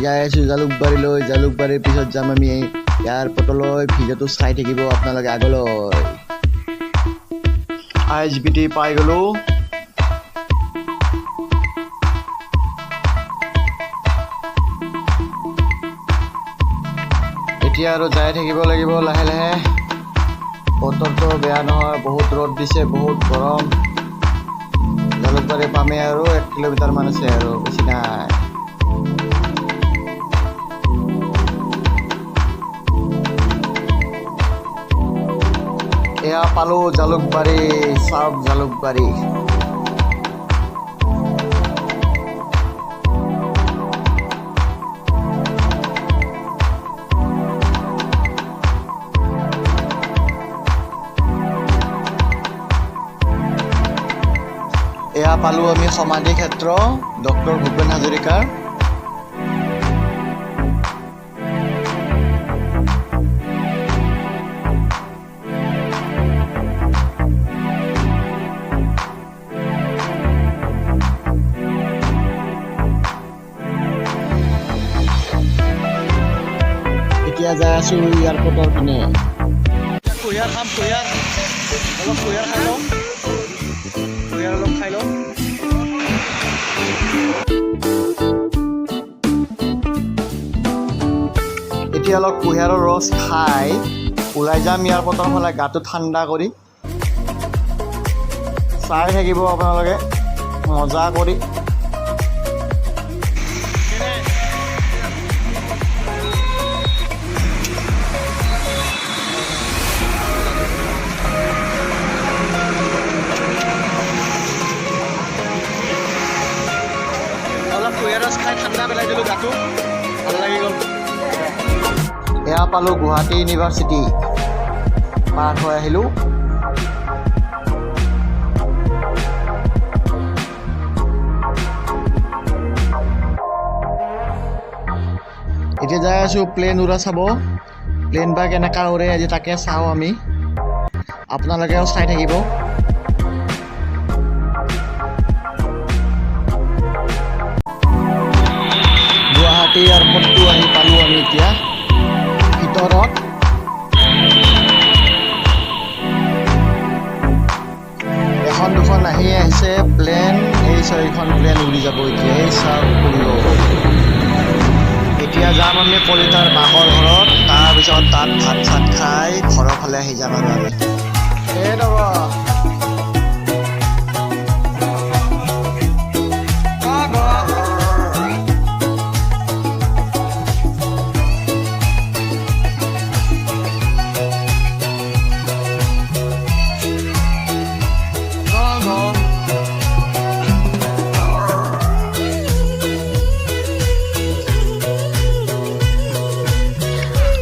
যাই আছোঁ জালুকবাৰীলৈ। জালুকবাৰীৰ পিছত যাম আমি এয়াৰপৰ্টলৈ। ভিডিঅ'টো চাই থাকিব আপোনালোকে আগলৈ। ISBT পাই গ'লোঁ। এতিয়া আৰু যাই থাকিব লাগিব লাহে লাহে। বতৰটো বেয়া নহয়, বহুত ৰ'দ দিছে, বহুত গৰম। জালুকবাৰী পামেই আৰু 1 কিলোমিটাৰমান আছে আৰু বেছি নাই। এয়া পালোঁ জালুকবাৰী, চাওক জালুকবাৰী। এয়া পালোঁ আমি সমাধি ক্ষেত্ৰ ডক্টৰ ভূপেন হাজৰিকাৰ। এতিয়া যাই আছোঁ এয়াৰপৰ্টৰ পিনে। কুঁহিয়াৰ খাম, কুঁহিয়াৰ অলপ কুঁহিয়াৰ খাই লওঁ। কুঁহিয়াৰ অলপ খাই লওঁ। এতিয়া অলপ কুঁহিয়াৰৰ ৰস খাই ওলাই যাম এয়াৰপৰ্টৰ ফালে, গাটো ঠাণ্ডা কৰি। চাই থাকিব আপোনালোকে মজা কৰি। কুঁহিয়াৰ ৰস খাই ঠাণ্ডা পেলাই দিলোঁ গাটো, ভাল লাগি গ'ল। এয়া পালোঁ গুৱাহাটী ইউনিভাৰ্চিটি, পাৰ হৈ আহিলোঁ। এতিয়া যাই আছোঁ প্লেন উৰা চাব। প্লেন বা কেনেকুৱা উৰে আজি তাকে চাওঁ আমি, আপোনালোকেও চাই থাকিব। গুৱাহাটী এয়াৰপৰ্টটো আহি পালোঁ আমি এতিয়া ভিতৰত। এখন দুখন আহি আছে প্লেন, এই 6খন প্লেন উৰি যাব এতিয়া। এই চাওক উৰিব। এতিয়া যাম আমি কলিতাৰ বাকৰ ঘৰত, তাৰপিছত তাত ভাত চাত খাই ঘৰৰ ফালে আহি যাম আৰু আমি। এই ৰ'ব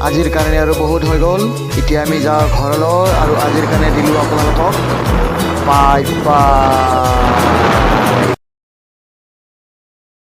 আজিৰ কাৰণে আৰু বহুত হৈ গ'ল। এতিয়া আমি যাওঁ ঘৰলৈ, আৰু আজিৰ কাৰণে দিলোঁ আপোনালোকক বাই বাই।